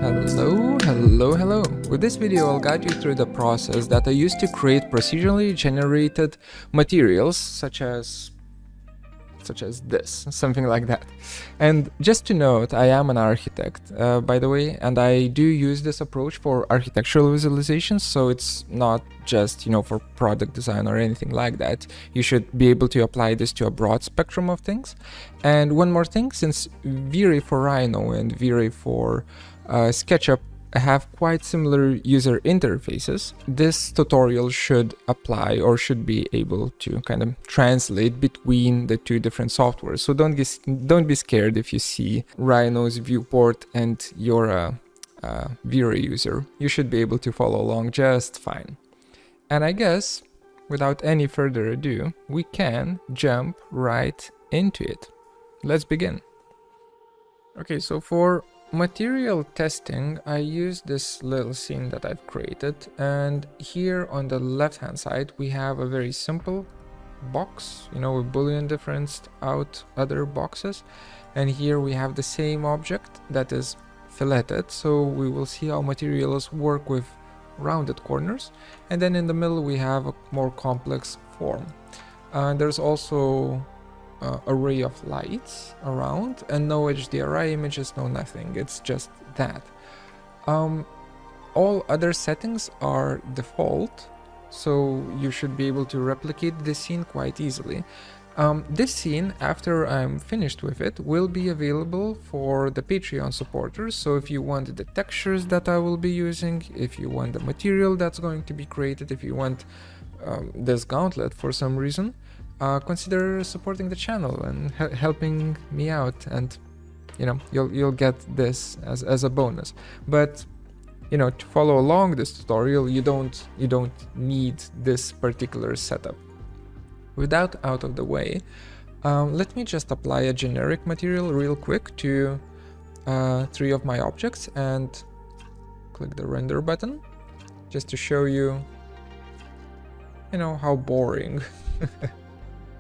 Hello. With this video, I'll guide you through the process that I used to create procedurally generated materials such as this, something like that. And just to note, I am an architect, by the way, and I do use this approach for architectural visualizations, so it's not just, for product design or anything like that. You should be able to apply this to a broad spectrum of things. And one more thing, since V-Ray for Rhino and V-Ray for Sketchup have quite similar user interfaces, this tutorial should apply or should be able to kind of translate between the two different softwares. So don't be scared if you see Rhino's viewport and you're a V-Ray user. You should be able to follow along just fine. And I guess without any further ado, we can jump right into it. Let's begin. Okay, so for material testing, I use this little scene that I've created, and here on the left hand side we have a very simple box, with boolean differenced out other boxes, and here we have the same object that is filleted, so we will see how materials work with rounded corners. And then in the middle we have a more complex form. There's also array of lights around, and no HDRI images, no nothing, it's just that. All other settings are default, so you should be able to replicate this scene quite easily. This scene, after I'm finished with it, will be available for the Patreon supporters, so if you want the textures that I will be using, if you want the material that's going to be created, if you want this gauntlet for some reason, consider supporting the channel and helping me out, and you'll get this as a bonus. But to follow along this tutorial, you don't need this particular setup. With that out of the way, let me just apply a generic material real quick to 3 of my objects and click the render button just to show you how boring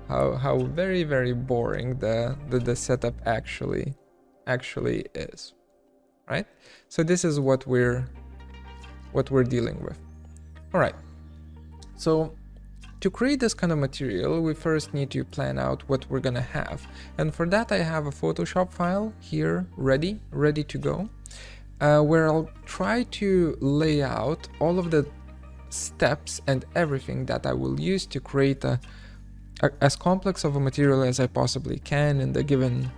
how very, very boring the setup actually is, right? So this is what we're dealing with. All right, so to create this kind of material, we first need to plan out what we're gonna have, and for that I have a Photoshop file here ready to go, where I'll try to lay out all of the steps and everything that I will use to create as complex of a material as I possibly can in the given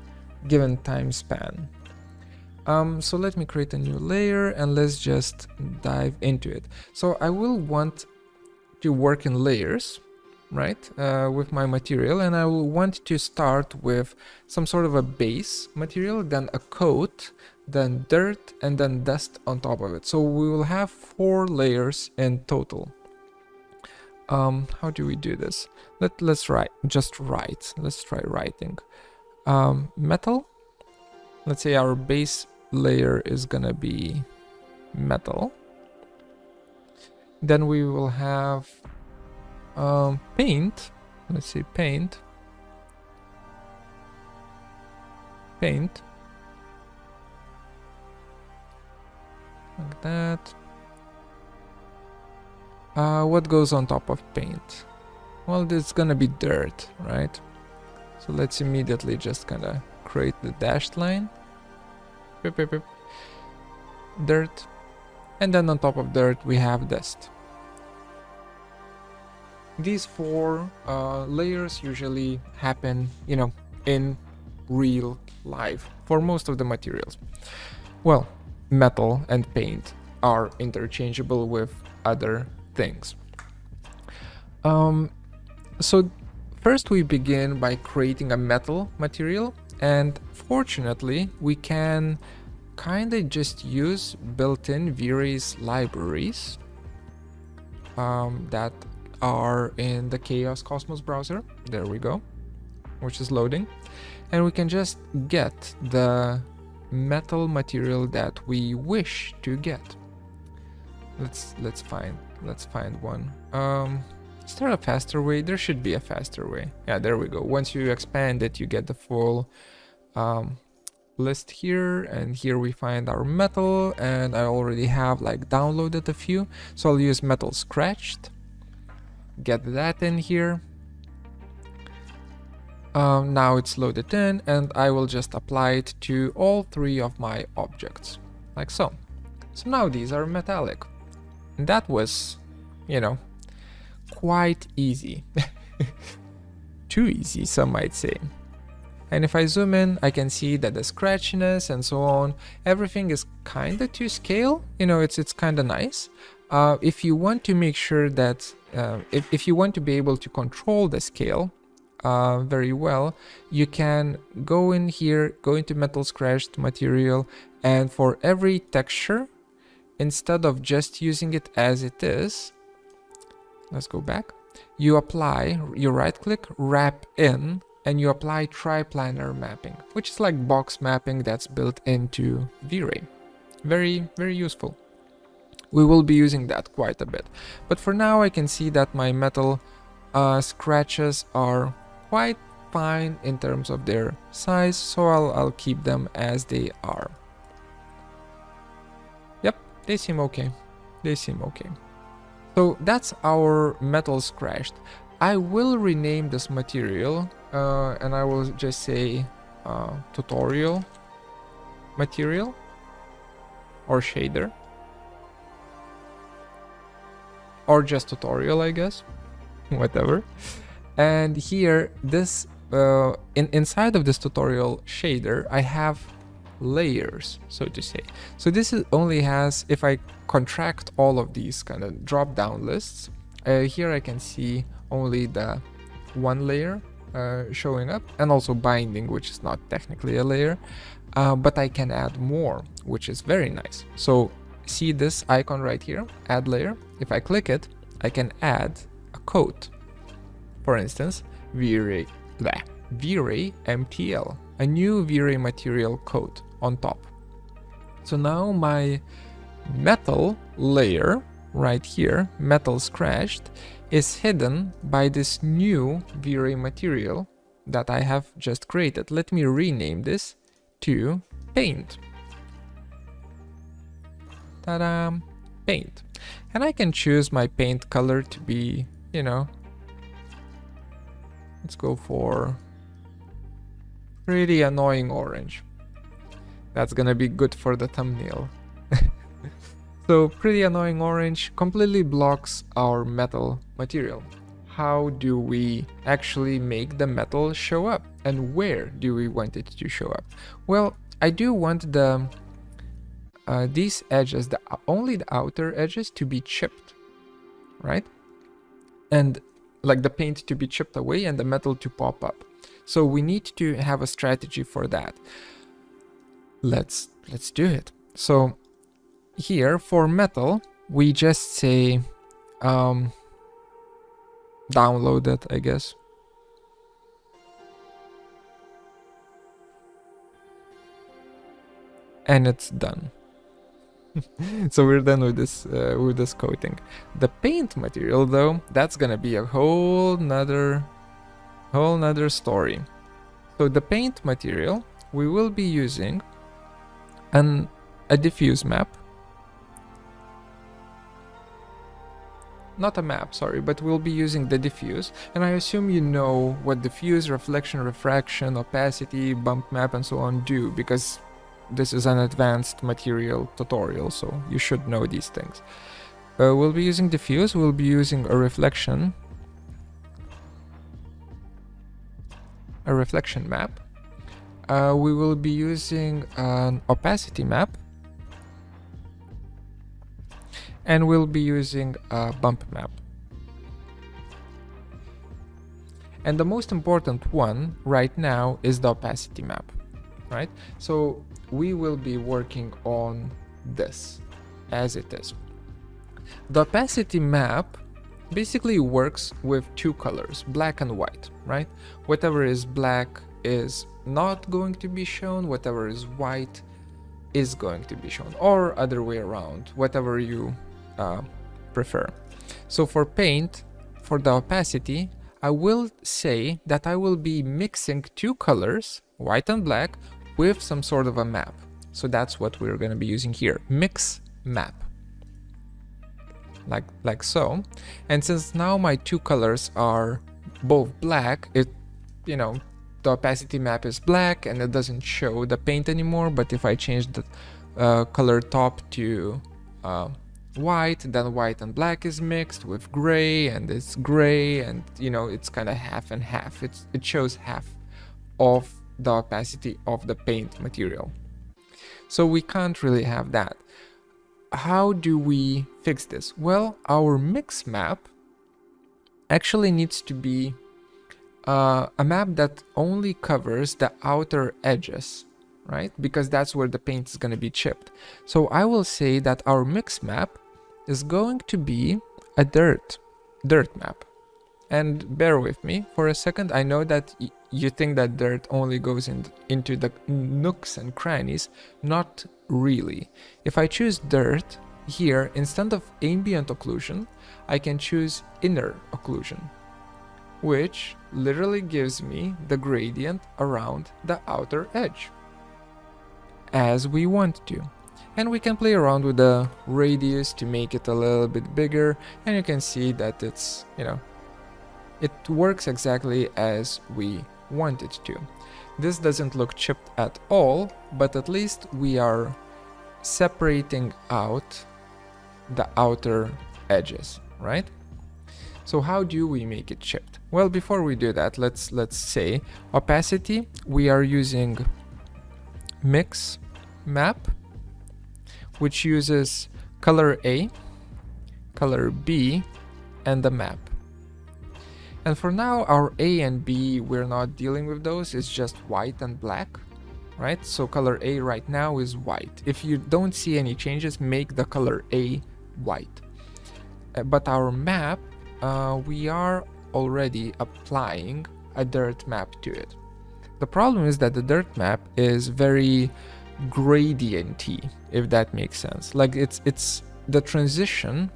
time span. So let me create a new layer and let's just dive into it. So I will want to work in layers, right, with my material, and I will want to start with some sort of a base material, then a coat, then dirt, and then dust on top of it. So we will have 4 layers in total. How do we do this? Let's try writing. Metal. Let's say our base layer is gonna be metal. Then we will have paint. Let's say paint. Like that. What goes on top of paint? Well, it's gonna be dirt, right? So let's immediately just kind of create the dashed line. Dirt. And then on top of dirt we have dust. These 4 layers usually happen, in real life for most of the materials. Well, metal and paint are interchangeable with other things. So first we begin by creating a metal material, and fortunately we can kind of just use built-in V-Ray's libraries that are in the Chaos Cosmos browser. There we go, which is loading, and we can just get the metal material that we wish to get. Let's find one. Is there a faster way? There should be a faster way. Yeah, there we go. Once you expand it, you get the full list here, and here we find our metal, and I already have like downloaded a few, so I'll use metal scratched, get that in here. Now it's loaded in, and I will just apply it to all three of my objects, like so. So now these are metallic. And that was, you know, quite easy. Too easy, some might say. And if I zoom in, I can see that the scratchiness and so on, everything is kinda to scale. You know, it's kinda nice. If you want to make sure that, if you want to be able to control the scale very well, you can go in here, go into metal scratched material, and for every texture, instead of just using it as it is, let's go back, you apply, you right click, wrap in, and you apply triplanar mapping, which is like box mapping that's built into V-Ray. Very, very useful. We will be using that quite a bit. But for now, I can see that my metal scratches are quite fine in terms of their size, so I'll keep them as they are. Yep, they seem okay. They seem okay. So that's our metal scratched. I will rename this material and I will just say tutorial material or shader, or just tutorial, I guess. Whatever. And here, this inside of this tutorial shader, I have layers, so to say. So this is only has, if I contract all of these kind of drop down lists, here I can see only the one layer showing up, and also binding, which is not technically a layer, but I can add more, which is very nice. So see this icon right here, add layer. If I click it, I can add a coat. For instance, V-Ray MTL, a new V-Ray material coat on top. So now my metal layer right here, metal scratched, is hidden by this new V-Ray material that I have just created. Let me rename this to paint. Ta-da! Paint. And I can choose my paint color to be, you know, let's go for pretty annoying orange. That's gonna be good for the thumbnail. So pretty annoying orange completely blocks our metal material. How do we actually make the metal show up? And where do we want it to show up? Well, I do want the these edges, only the outer edges, to be chipped, right? And like the paint to be chipped away and the metal to pop up. So we need to have a strategy for that. Let's do it. So here for metal, we just say download it, I guess. And it's done. So we're done with this coating. The paint material, though, that's gonna be a whole nother story. So the paint material, we will be using a diffuse map. Not a map, sorry, but we'll be using the diffuse. And I assume you know what diffuse, reflection, refraction, opacity, bump map, and so on do, because this is an advanced material tutorial, so you should know these things. We'll be using diffuse, we'll be using a reflection map. We will be using an opacity map. And we'll be using a bump map. And the most important one right now is the opacity map, right? So we will be working on this as it is. The opacity map basically works with two colors, black and white, right? Whatever is black is not going to be shown, whatever is white is going to be shown, or other way around, whatever you prefer. So for paint, for the opacity, I will say that I will be mixing two colors, white and black, with some sort of a map. So that's what we're going to be using here, mix map, like so. And since now my two colors are both black, it, you know, the opacity map is black and it doesn't show the paint anymore. But if I change the color top to white, then white and black is mixed with gray, and it's gray, and you know, it's kind of half and half. It shows half of the opacity of the paint material. So we can't really have that. How do we fix this? Well, our mix map actually needs to be a map that only covers the outer edges, right? Because that's where the paint is going to be chipped. So I will say that our mix map is going to be a dirt map. And bear with me for a second. I know that you think that dirt only goes into the nooks and crannies. Not really. If I choose dirt here, instead of ambient occlusion, I can choose inner occlusion, which literally gives me the gradient around the outer edge, as we want to. And we can play around with the radius to make it a little bit bigger, and you can see that it's, you know, it works exactly as we want it to. This doesn't look chipped at all, but at least we are separating out the outer edges, right? So how do we make it chipped? Well, before we do that, let's say opacity, we are using mix map, which uses color A, color B, and the map. And for now, our A and B, we're not dealing with those. It's just white and black, right? So color A right now is white. If you don't see any changes, make the color A white. But our map, we are already applying a dirt map to it. The problem is that the dirt map is very gradient-y, if that makes sense. Like it's the transition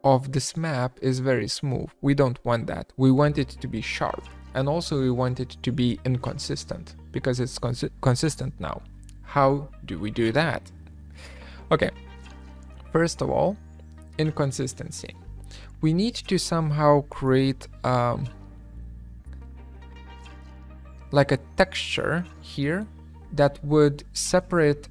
of this map is very smooth. We don't want that. We want it to be sharp, and also we want it to be inconsistent, because it's consistent now. How do we do that? Okay, first of all, inconsistency. We need to somehow create like a texture here that would separate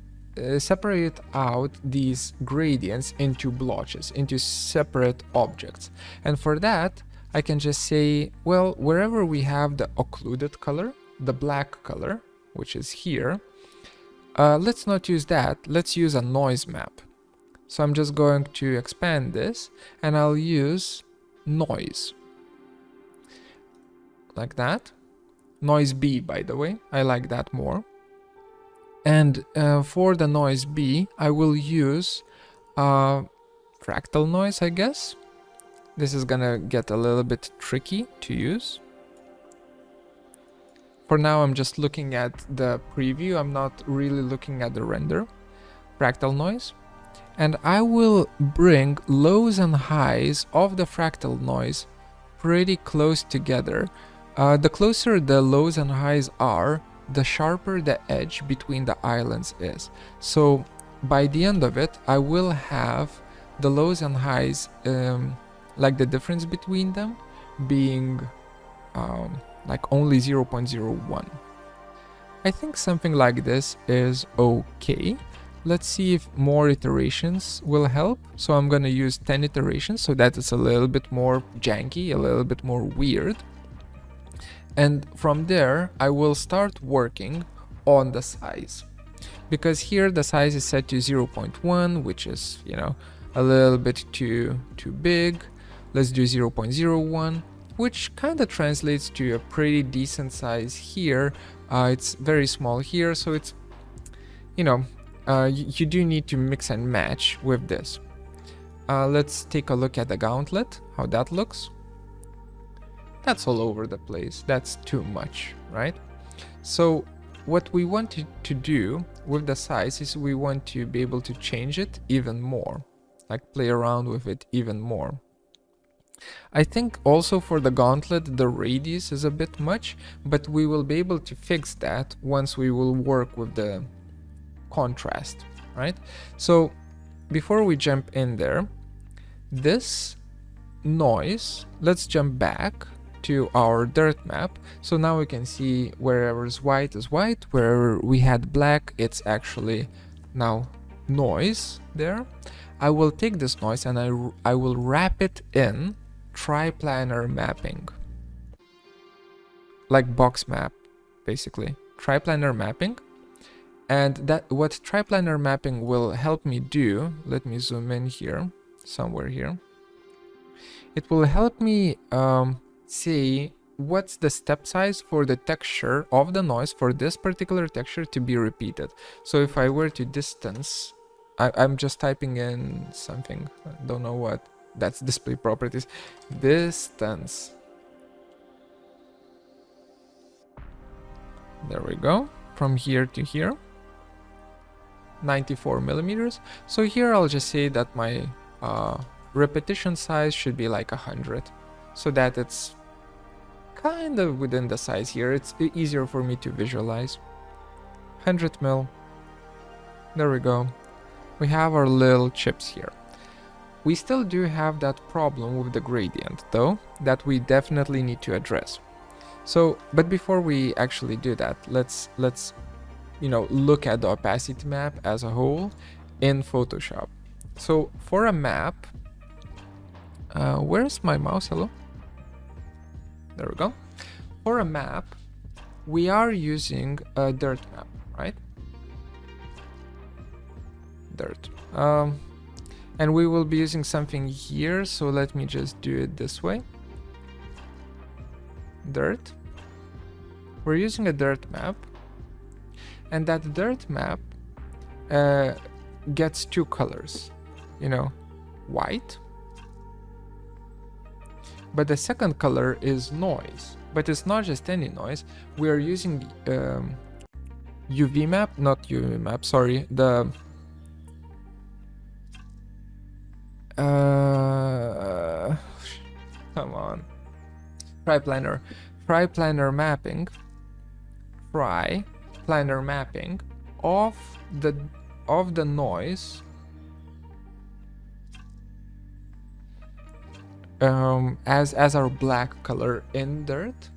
out these gradients into blotches, into separate objects. And for that, I can just say, well, wherever we have the occluded color, the black color, which is here, let's not use that. Let's use a noise map. So I'm just going to expand this, and I'll use noise. Like that. Noise B, by the way. I like that more. And for the noise B, I will use fractal noise, I guess. This is gonna get a little bit tricky to use. For now, I'm just looking at the preview. I'm not really looking at the render. Fractal noise. And I will bring lows and highs of the fractal noise pretty close together. The closer the lows and highs are, the sharper the edge between the islands is. So by the end of it, I will have the lows and highs, like the difference between them being like only 0.01. I think something like this is okay. Let's see if more iterations will help. So I'm gonna use 10 iterations so that it's a little bit more janky, a little bit more weird. And from there, I will start working on the size. Because here the size is set to 0.1, which is, you know, a little bit too big. Let's do 0.01, which kind of translates to a pretty decent size here. It's very small here, so it's, you know, you do need to mix and match with this. Let's take a look at the gauntlet, how that looks. That's all over the place. That's too much, right? So what we want to do with the size is we want to be able to change it even more, like play around with it even more. I think also for the gauntlet the radius is a bit much, but we will be able to fix that once we will work with the contrast, right? So before we jump in there, this noise, let's jump back to our dirt map. So now we can see wherever is white, wherever we had black, it's actually now noise there. I will take this noise and I will wrap it in triplanar mapping, like box map, basically triplanar mapping. And that what triplanar mapping will help me do, let me zoom in here, somewhere here. It will help me say what's the step size for the texture of the noise for this particular texture to be repeated. So if I were to distance, I'm just typing in something, I don't know what, that's display properties, distance. There we go, from here to here, 94 millimeters. So here I'll just say that my repetition size should be like 100, so that it's kind of within the size here. It's easier for me to visualize. 100 mil. There we go. We have our little chips here. We still do have that problem with the gradient though, that we definitely need to address. So, but before we actually do that, let's you know, look at the opacity map as a whole in Photoshop. So for a map, where's my mouse? Hello? There we go. For a map, we are using a dirt map, right? Dirt. And we will be using something here, so let me just do it this way. Dirt. We're using a dirt map, and that dirt map gets two colors, you know, white. But the second color is noise, but it's not just any noise. We are using UV map, not UV map, sorry, the come on, triplanar mapping, triplanar mapping of the noise as our black color in dirt,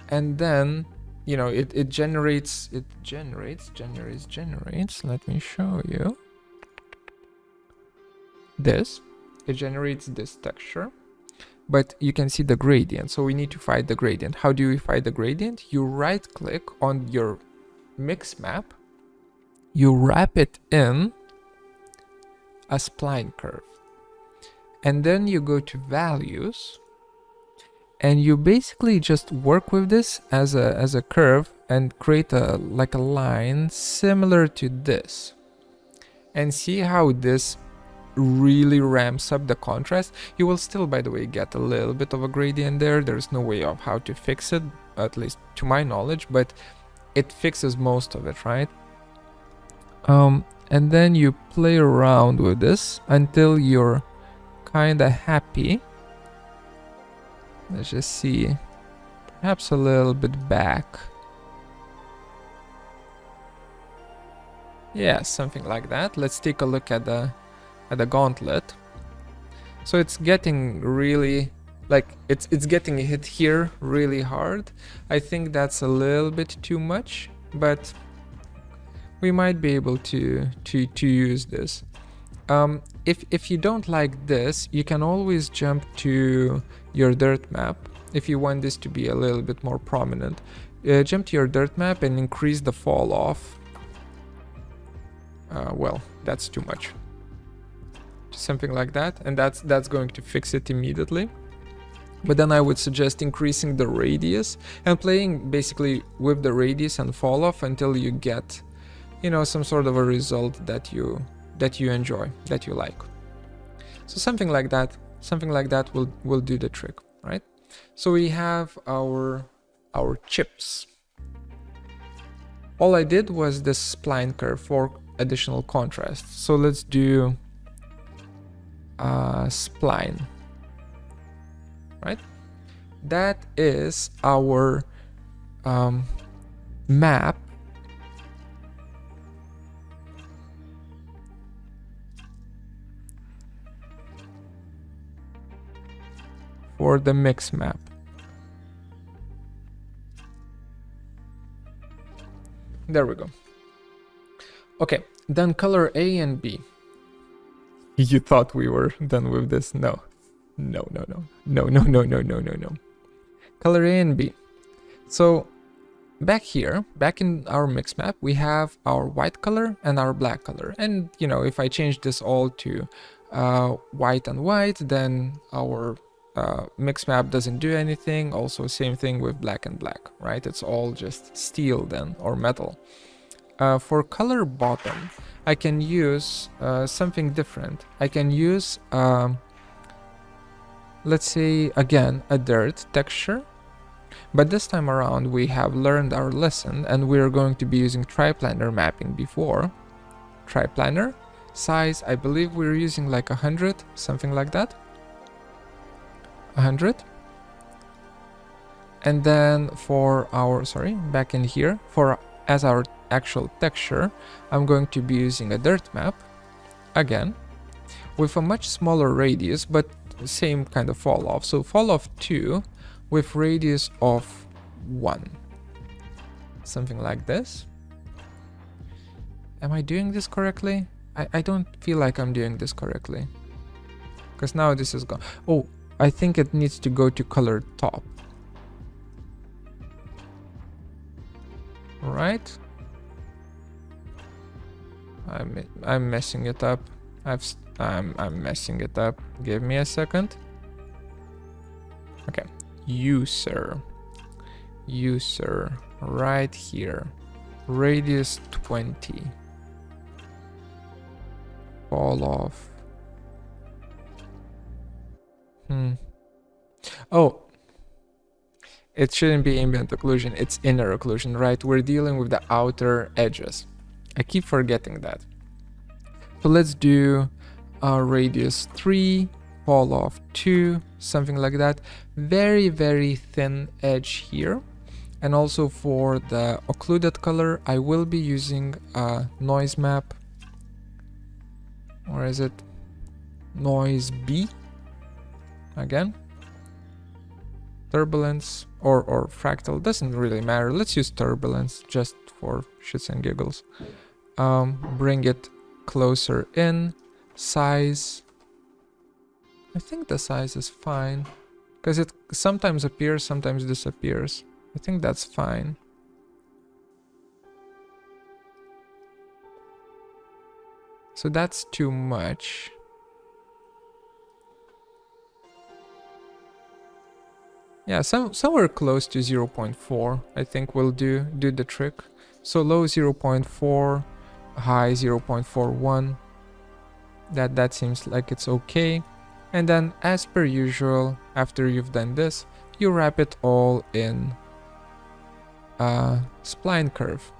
and then you know it generates, let me show you this. It generates this texture, but you can see the gradient, so we need to find the gradient. How do we find the gradient? You right click on your mix map, you wrap it in a spline curve, and then you go to values, and you basically just work with this as a curve and create a line similar to this, and see how this really ramps up the contrast. You will still, by the way, get a little bit of a gradient there. There's no way of how to fix it, at least to my knowledge, but it fixes most of it, right? And then you play around with this until you're kind of happy. Let's just see, perhaps a little bit back. Yeah, something like that. Let's take a look at the gauntlet. So it's getting really, like, it's getting hit here really hard. I think that's a little bit too much, but we might be able to use this. If you don't like this, you can always jump to your dirt map. If you want this to be a little bit more prominent, jump to your dirt map and increase the fall off. Well, that's too much. Something like that, and that's going to fix it immediately. But then I would suggest increasing the radius and playing basically with the radius and fall off until you get, you know, some sort of a result that you enjoy, that you like. So something like that will do the trick, right? So we have our chips. All I did was this spline curve for additional contrast. So let's do spline. right? That is our map for the mix map. There we go. Okay, then color A and B. You thought we were done with this? No. No. Color A and B. So back here, back in our mix map, we have our white color and our black color. And you know, if I change this all to white and white, then our mix map doesn't do anything. Also same thing with black and black, right? It's all just steel then, or metal. For color bottom, I can use something different. I can use, let's say, again, a dirt texture. But this time around, we have learned our lesson, and we're going to be using triplanar mapping before. Triplanar. Size, I believe we're using like 100, something like that. 100. And then for our, back in here, as our actual texture, I'm going to be using a dirt map, again, with a much smaller radius, but same kind of fall off. So fall off 2 with radius of 1. Something like this. Am I doing this correctly? I don't feel like I'm doing this correctly. Because now this is gone. Oh, I think it needs to go to color top. Right? I'm messing it up. I'm messing it up. Give me a second. Okay. User right here. Radius 20. Fall off. Oh, it shouldn't be ambient occlusion, it's inner occlusion, right? We're dealing with the outer edges. I keep forgetting that. So let's do radius 3, fall off 2, something like that. Very, very thin edge here. And also for the occluded color, I will be using a noise map. Or is it noise B? Again. Turbulence or fractal, doesn't really matter. Let's use turbulence just for shits and giggles. Bring it closer in. Size. I think the size is fine. Because it sometimes appears, sometimes disappears. I think that's fine. So that's too much. Yeah, somewhere close to 0.4 I think will do the trick. So low 0.4, high 0.41. That seems like it's okay. And then as per usual, after you've done this, you wrap it all in a spline curve.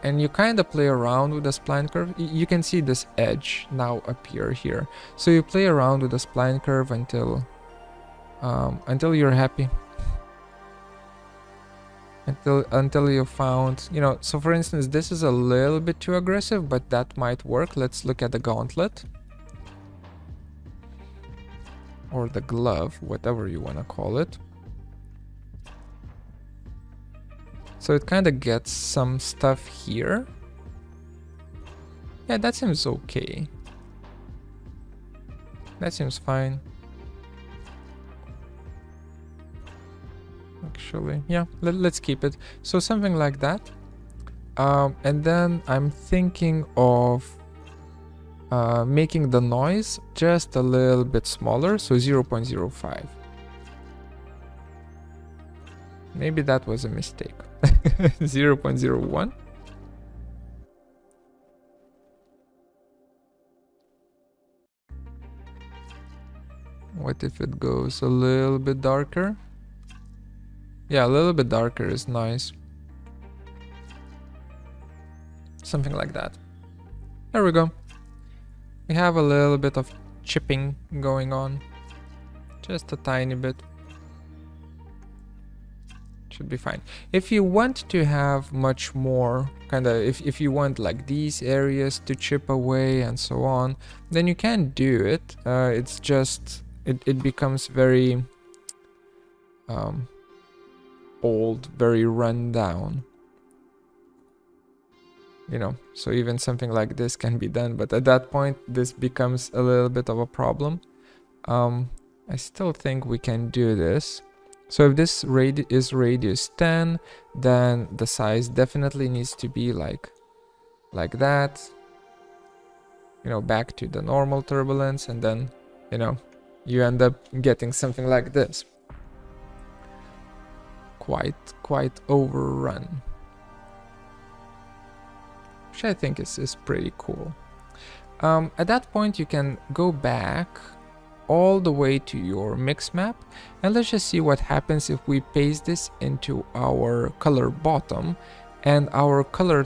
And you kind of play around with the spline curve. You can see this edge now appear here. So you play around with the spline curve until you're happy. Until you found, you know, so for instance, this is a little bit too aggressive, but that might work. Let's look at the gauntlet. Or the glove, whatever you want to call it. So it kind of gets some stuff here. Yeah, that seems okay. That seems fine. Actually, yeah, let's keep it. So something like that. And then I'm thinking of making the noise just a little bit smaller, so 0.05. Maybe that was a mistake. 0.01. What if it goes a little bit darker? Yeah, a little bit darker is nice. Something like that. There we go. We have a little bit of chipping going on, just a tiny bit. Should be fine. If you want to have much more kind of, if you want like these areas to chip away and so on, then you can do it. It's just it becomes very old, very run down, you know. So even something like this can be done, but at that point this becomes a little bit of a problem. I still think we can do this. So if this is radius 10, then the size definitely needs to be like that, you know, back to the normal turbulence, and then, you know, you end up getting something like this. Quite overrun, which I think is pretty cool. At that point you can go back all the way to your mix map, and let's just see what happens if we paste this into our color bottom, and our color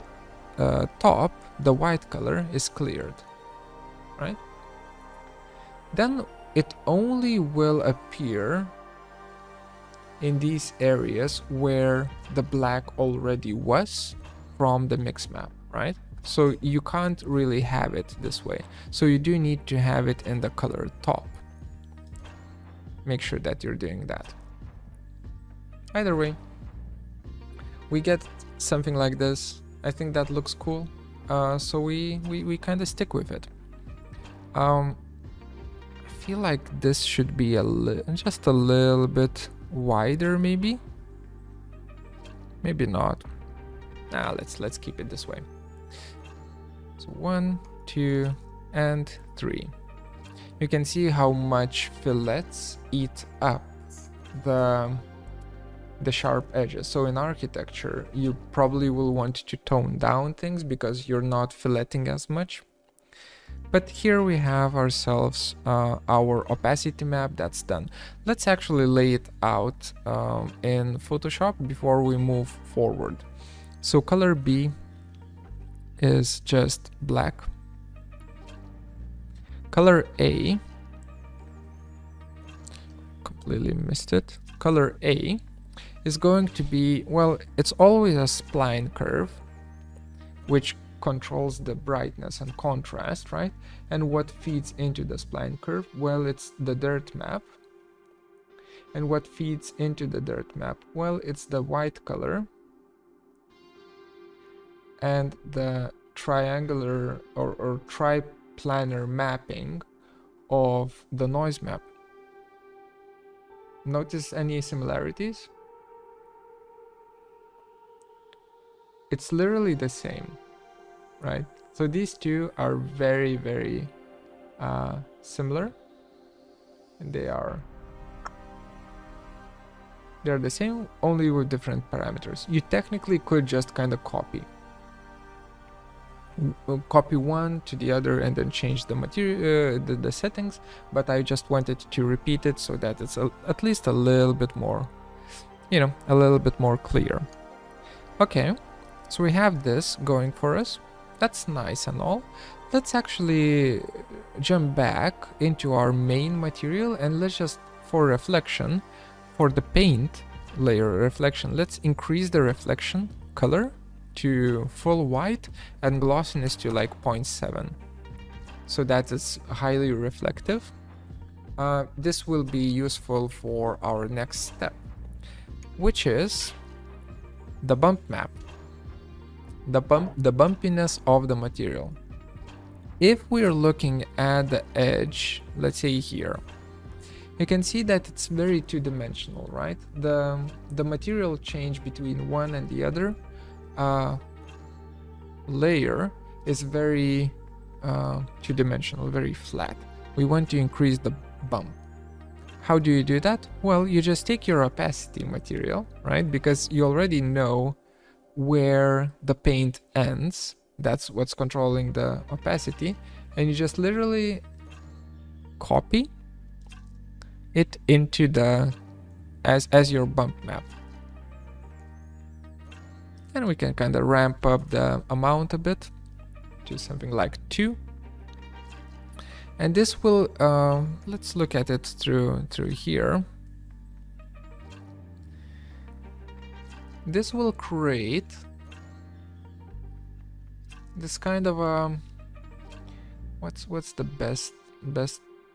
top, the white color, is cleared, right? Then it only will appear in these areas where the black already was from the mix map, right? So you can't really have it this way, so you do need to have it in the color top. Make sure that you're doing that. Either way, we get something like this. I think that looks cool, so we kind of stick with it. I feel like this should be just a little bit wider, maybe not. Let's keep it this way. So 1, 2, and 3. You can see how much fillets eat up the sharp edges. So in architecture, you probably will want to tone down things because you're not filleting as much. But here we have ourselves our opacity map that's done. Let's actually lay it out in Photoshop before we move forward. So color B is just black. Color A, completely missed it. Color A is going to be, well, it's always a spline curve, which controls the brightness and contrast, right? And what feeds into the spline curve? Well, it's the dirt map. And what feeds into the dirt map? Well, it's the white color and the triangular or triplanar mapping of the noise map. Notice any similarities? It's literally the same, right? So these two are very, very similar, and they're the same, only with different parameters. You technically could just kind of copy one to the other and then change the material, the settings, but I just wanted to repeat it so that it's at least a little bit more, you know, a little bit more clear. Okay, so we have this going for us. That's nice and all. Let's actually jump back into our main material, and let's just, for reflection, for the paint layer reflection, let's increase the reflection color to full white and glossiness to like 0.7, so that it's highly reflective. This will be useful for our next step, which is the bump map, the bumpiness of the material. If we're looking at the edge, let's say here, you can see that it's very two-dimensional, right? The material change between one and the other layer is very two-dimensional, very flat. We want to increase the bump. How do you do that? Well, you just take your opacity material, right? Because you already know where the paint ends. That's what's controlling the opacity. And you just literally copy it into the as your bump map. And we can kind of ramp up the amount a bit to something like 2. And this will, let's look at it through here. This will create this kind of what's the best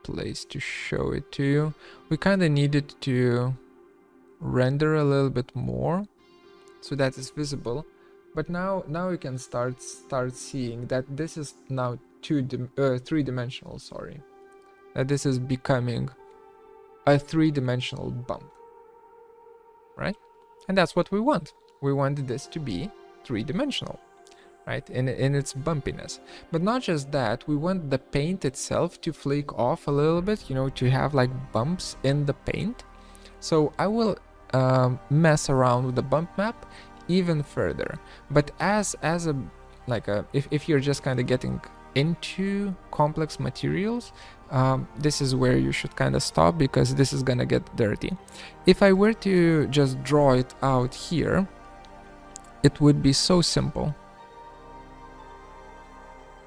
place to show it to you? We kind of need it to render a little bit more so that it's visible. But now you can start seeing that this is now three-dimensional, sorry. That this is becoming a three-dimensional bump, right? And that's what we want. We want this to be three-dimensional, right? In its bumpiness. But not just that, we want the paint itself to flake off a little bit, you know, to have like bumps in the paint. So I will mess around with the bump map even further. But as a like a if you're just kind of getting into complex materials, this is where you should kind of stop, because this is gonna get dirty. If I were to just draw it out here, it would be so simple,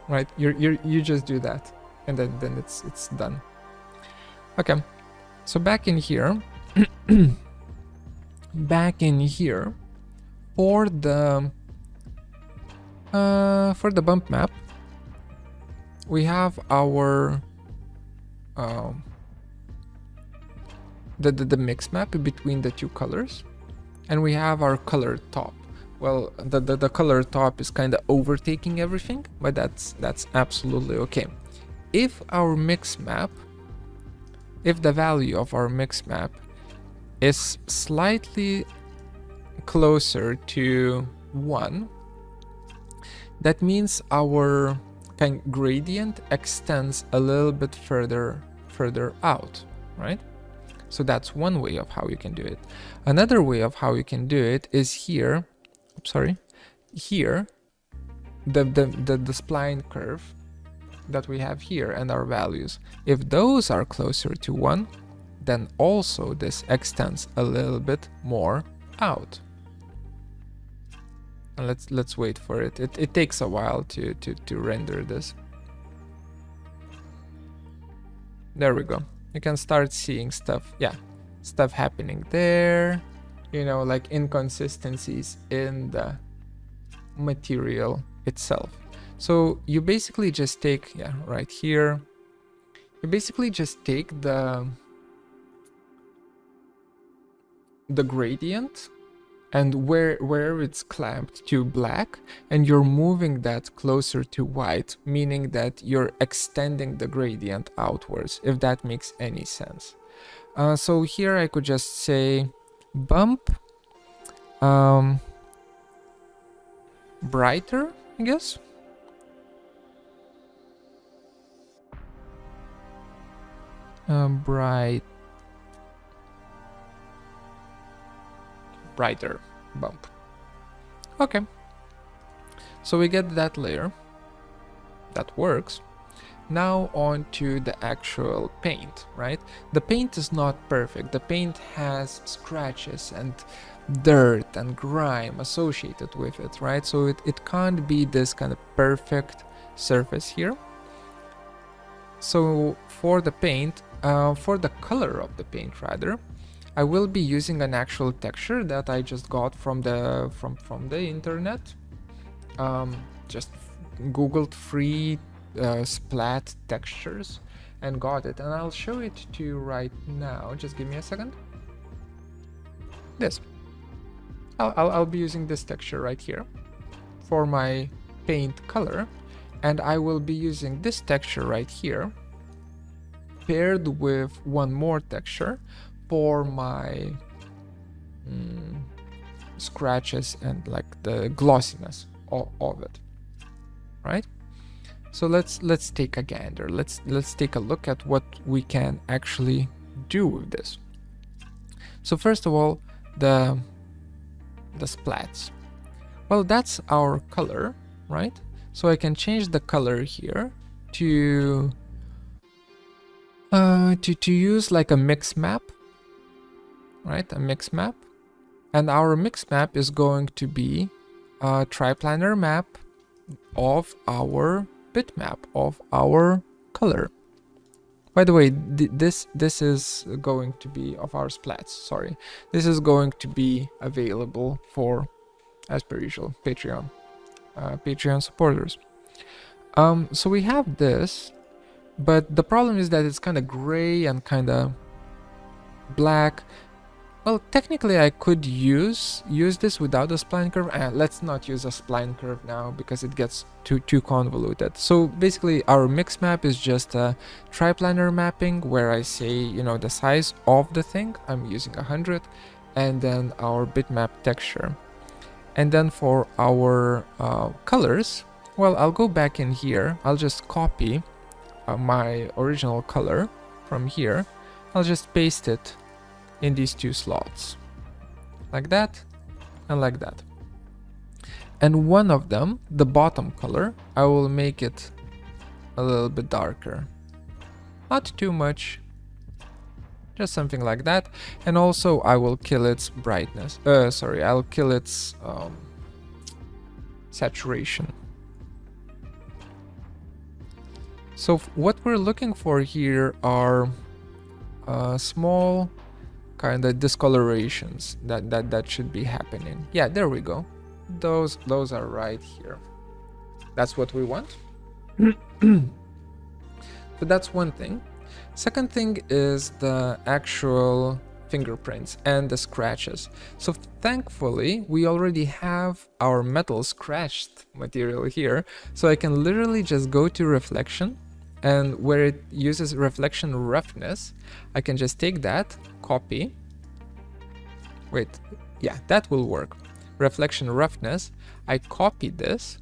right? You just do that, and then it's done. Okay, so back in here, back in here, for the bump map, we have our the mix map between the two colors, and we have our color top. Well, the color top is kind of overtaking everything, but that's absolutely okay. If our mix map, if the value of our mix map is slightly closer to 1, that means our gradient extends a little bit further out, right? So that's one way of how you can do it. Another way of how you can do it is here. Sorry, here, the spline curve that we have here and our values, if those are closer to 1, then also this extends a little bit more out. And let's wait for it. It takes a while to render this. There we go. You can start seeing stuff, yeah, stuff happening there, you know, like inconsistencies in the material itself. So you basically just take, yeah, right here, you basically just take the gradient, and where it's clamped to black, and you're moving that closer to white, meaning that you're extending the gradient outwards, if that makes any sense. So here I could just say bump brighter, I guess. Brighter bump. Okay, so we get that layer. That works. Now on to the actual paint, right? The paint is not perfect. The paint has scratches and dirt and grime associated with it, right? So it can't be this kind of perfect surface here. So for the paint, for the color of the paint rather, I will be using an actual texture that I just got from the internet. Just googled free splat textures and got it, and I'll show it to you right now. Just give me a second. This. I'll be using this texture right here for my paint color, and I will be using this texture right here paired with one more texture for my scratches and like the glossiness of it, right? So let's take a gander. Let's take a look at what we can actually do with this. So first of all, the splats. Well, that's our color, right? So I can change the color here to use like a mix map, right? A mix map, and our mix map is going to be a triplanar map of our bitmap of our color, By the way, this is going to be of our splats. Sorry, this is going to be available for, as per usual, Patreon supporters. So we have this, but the problem is that it's kind of gray and kind of black. Well, technically I could use this without a spline curve. Let's not use a spline curve now because it gets too convoluted. So basically our mix map is just a triplanar mapping where I say, you know, the size of the thing, I'm using 100, and then our bitmap texture. And then for our colors, well, I'll go back in here. I'll just copy my original color from here. I'll just paste it in these two slots, like that and like that. And one of them, the bottom color, I will make it a little bit darker, not too much, just something like that. And also I will kill its brightness, I'll kill its saturation. So what we're looking for here are small kind of discolorations that should be happening. Yeah, there we go. Those are right here. That's what we want. So that's one thing. Second thing is the actual fingerprints and the scratches. So thankfully we already have our metal scratched material here, so I can literally just go to reflection, and where it uses reflection roughness, I can just take that, copy. Wait, yeah, that will work. Reflection roughness, I copy this,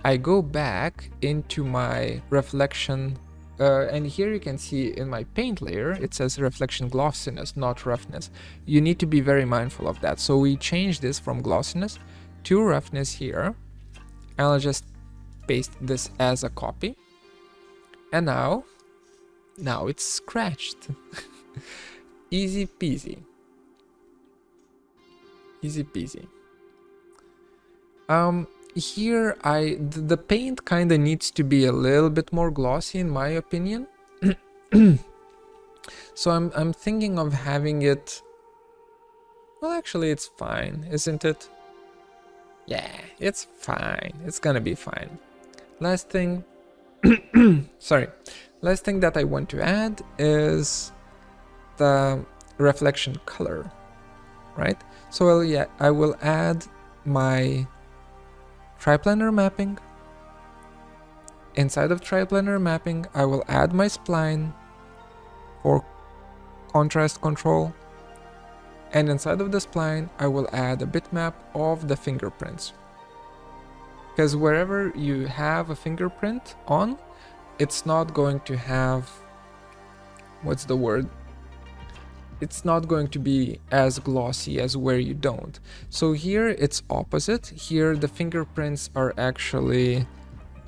I go back into my reflection, and here you can see in my paint layer, it says reflection glossiness, not roughness. You need to be very mindful of that. So we change this from glossiness to roughness here, and I'll just paste this as a copy. And now it's scratched. Easy peasy. Easy peasy. Here the paint kind of needs to be a little bit more glossy in my opinion. So I'm thinking of having it, well, actually it's fine, isn't it? Yeah, it's fine. It's gonna be fine. Last thing, sorry. Last thing that I want to add is the reflection color, right? So well, yeah, I will add my triplanar mapping. Inside of triplanar mapping, I will add my spline for contrast control. And inside of the spline, I will add a bitmap of the fingerprints. Because wherever you have a fingerprint on, it's not going to have, what's the word? It's not going to be as glossy as where you don't. So here it's opposite. Here the fingerprints are actually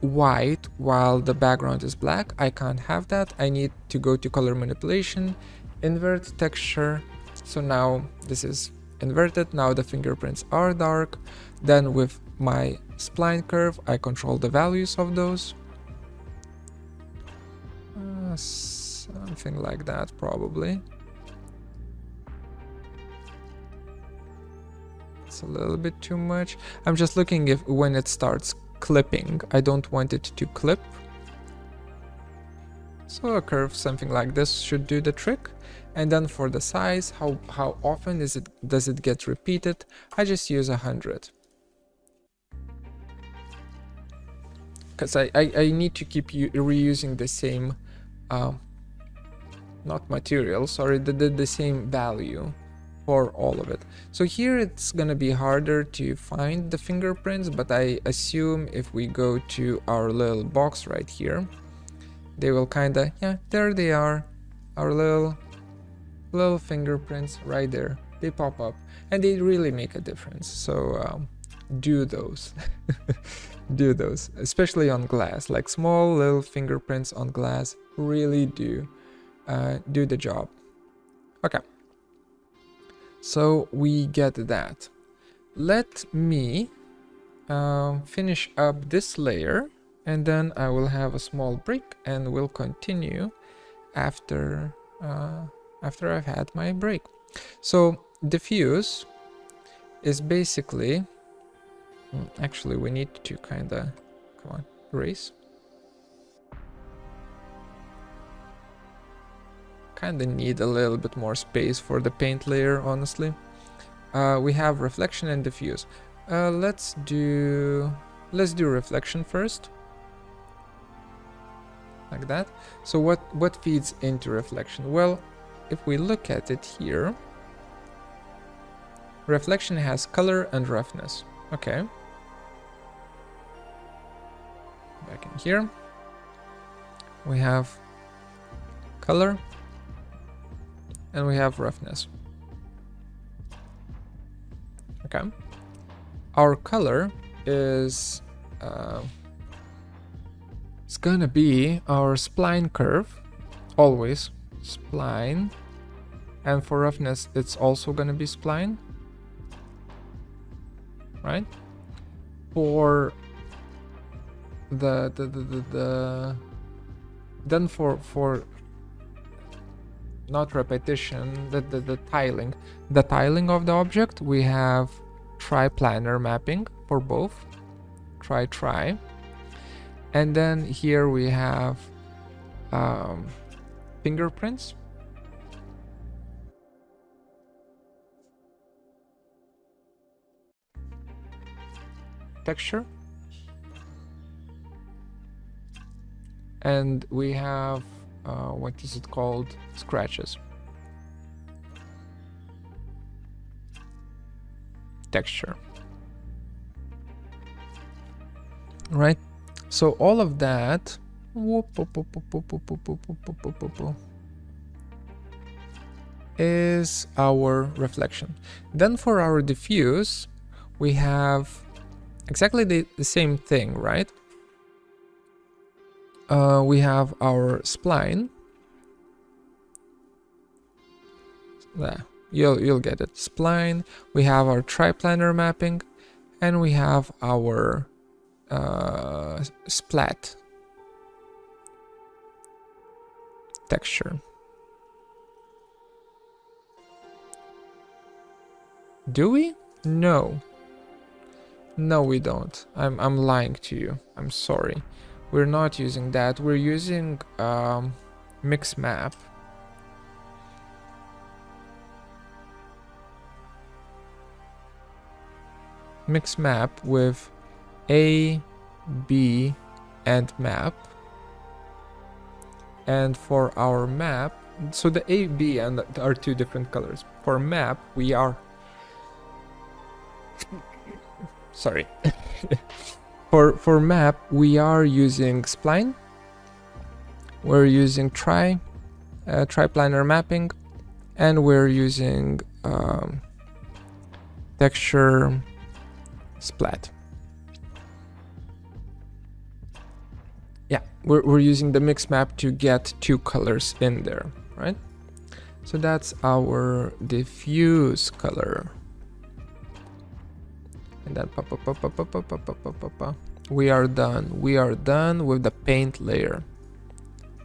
white while the background is black. I can't have that. I need to go to color manipulation, invert texture. So now this is inverted. Now the fingerprints are dark. Then with my spline curve, I control the values of those. Something like that probably. It's a little bit too much. I'm just looking if when it starts clipping, I don't want it to clip. So a curve, something like this should do the trick. And then for the size, how often does it get repeated? I just use 100. Because I need to keep reusing the same, not material, sorry, the same value for all of it. So here it's gonna be harder to find the fingerprints, but I assume if we go to our little box right here, they will kinda, yeah, there they are, our little fingerprints right there. They pop up and they really make a difference. So do those. Do those, especially on glass. Like small little fingerprints on glass really do the job. Okay, so we get that. Let me finish up this layer, and then I will have a small break and we'll continue after I've had my break. So diffuse is basically, actually we need to kind of, come on, erase. Kind of need a little bit more space for the paint layer, honestly. We have reflection and diffuse. Let's do reflection first, like that. So what feeds into reflection? Well, if we look at it here, reflection has color and roughness. Okay. Back in here, we have color and we have roughness. Okay. Our color is it's gonna be our spline curve, always spline, and for roughness it's also gonna be spline, right? For then for not repetition, the tiling of the object, we have triplanar mapping for both, tri, and then here we have fingerprints, texture, and we have what is it called, scratches, texture, right? So all of that is our reflection. Then for our diffuse, we have exactly the same thing, right? We have our spline. There, you'll get it. Spline. We have our triplanar mapping, and we have our splat texture. Do we? No. No, we don't. I'm lying to you. I'm sorry. We're not using that. We're using mix map. Mix map with A, B, and map. And for our map, so the A, B, and are two different colors. For map, we are sorry. For map, we are using spline. We're using triplanar mapping, and we're using texture splat. Yeah, we're using the mix map to get two colors in there, right? So that's our diffuse color. And then we are done. We are done with the paint layer.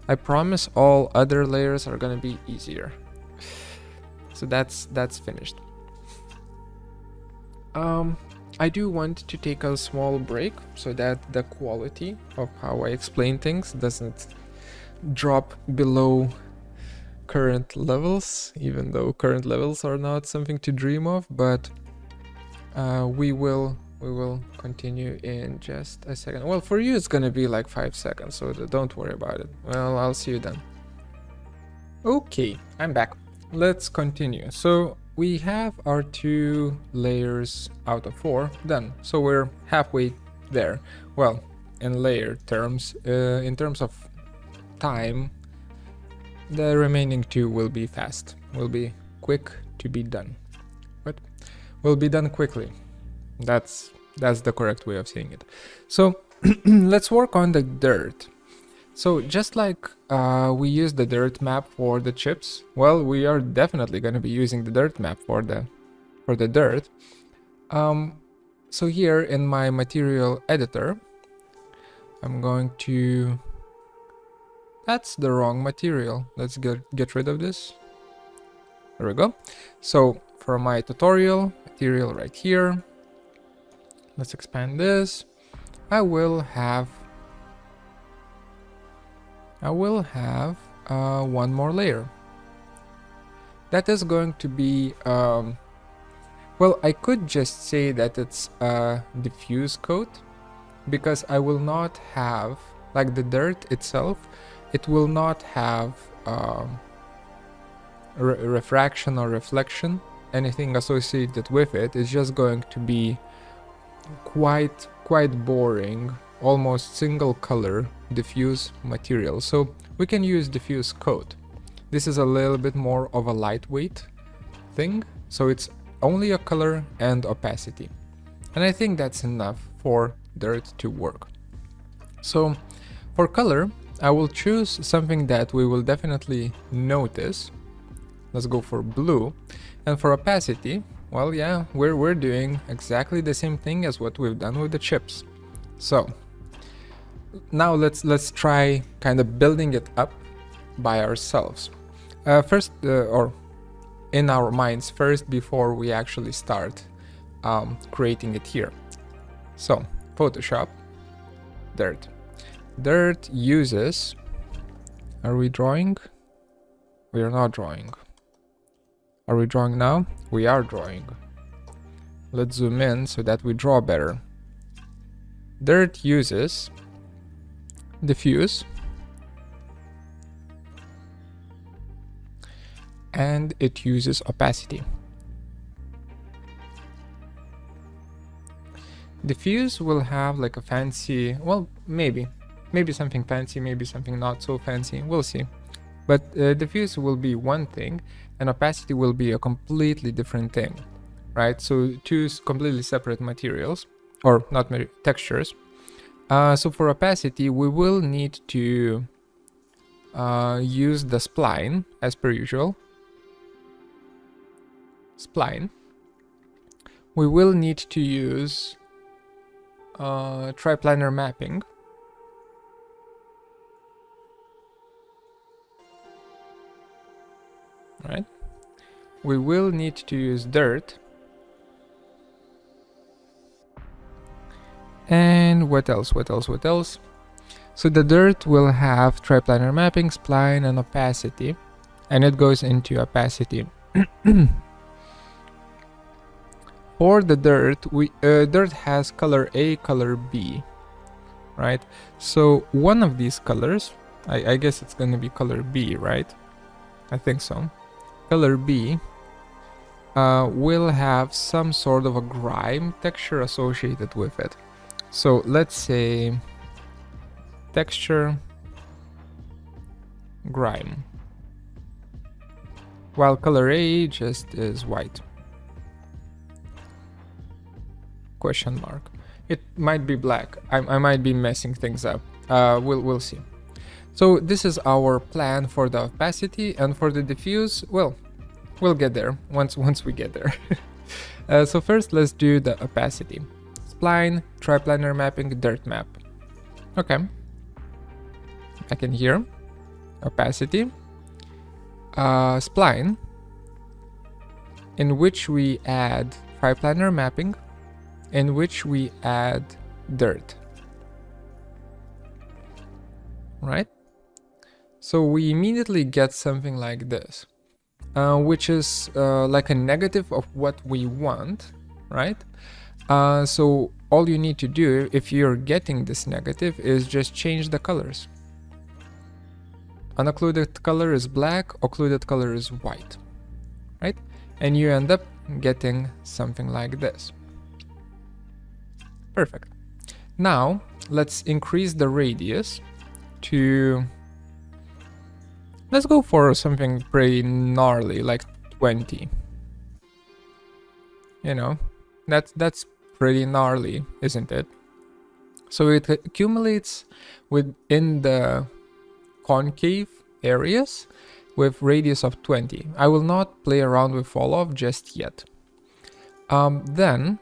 I promise all other layers are gonna be easier. So that's finished. I do want to take a small break so that the quality of how I explain things doesn't drop below current levels, even though current levels are not something to dream of, but we will continue in just a second. Well, for you it's gonna be like 5 seconds, so don't worry about it. Well, I'll see you then. Okay, I'm back. Let's continue. So we have our 2 layers out of 4 done, so we're halfway there. Well, in layer terms, in terms of time, the remaining 2 will be fast, will be quick to be done. But will be done quickly. That's the correct way of saying it. So let's work on the dirt. So just like we use the dirt map for the chips, well, we are definitely going to be using the dirt map for the dirt. So here in my material editor, I'm going to That's the wrong material. Let's get rid of this. There we go. So for my tutorial, material right here, let's expand this. I will have one more layer. That is going to be, well, I could just say that it's a diffuse coat, because I will not have, like the dirt itself, it will not have refraction or reflection, anything associated with it. It's just going to be quite boring, almost single color diffuse material. So we can use diffuse coat. This is a little bit more of a lightweight thing, so it's only a color and opacity, and I think that's enough for dirt to work. So for color, I will choose something that we will definitely notice. Let's go for blue. And for opacity, well, yeah, we're doing exactly the same thing as what we've done with the chips. So now let's try kind of building it up by ourselves. First, or in our minds first, before we actually start creating it here. So Photoshop, dirt. Dirt uses, are we drawing? We are not drawing. Are we drawing now? We are drawing. Let's zoom in so that we draw better. Dirt uses diffuse, and it uses opacity. Diffuse will have like a fancy, well, maybe something fancy, maybe something not so fancy, we'll see. But diffuse will be one thing, and opacity will be a completely different thing, right? So two completely separate materials, or not textures. So for opacity, we will need to use the spline as per usual. Spline. We will need to use triplanar mapping. Right? We will need to use dirt. And what else? So the dirt will have triplanar mapping, spline, and opacity. And it goes into opacity. For the dirt, dirt has color A, color B, right? So one of these colors, I guess it's gonna be color B, right? I think so. Color B will have some sort of a grime texture associated with it. So let's say texture grime, while color A just is white. Question mark. It might be black. I might be messing things up. We'll see. So this is our plan for the opacity, and for the diffuse, well, we'll get there once we get there. So first, let's do the opacity. Spline, triplanar mapping, dirt map. Okay. Back in here. Opacity. Spline, in which we add triplanar mapping, in which we add dirt. Right? So we immediately get something like this, which is like a negative of what we want, right? So all you need to do, if you're getting this negative, is just change the colors. Unoccluded color is black, occluded color is white, right? And you end up getting something like this. Perfect. Now let's increase the radius to, let's go for something pretty gnarly, like 20. You know, that's pretty gnarly, isn't it? So it accumulates within the concave areas with radius of 20. I will not play around with fall off just yet. Then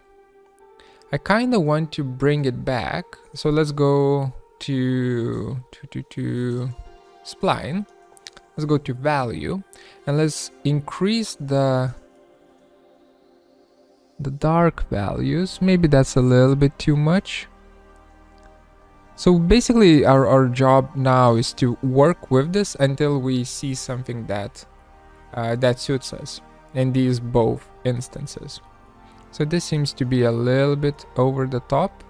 I kind of want to bring it back. So let's go to spline. Let's go to value and let's increase the dark values. Maybe that's a little bit too much. So basically our job now is to work with this until we see something that that suits us in these both instances. So this seems to be a little bit over the top.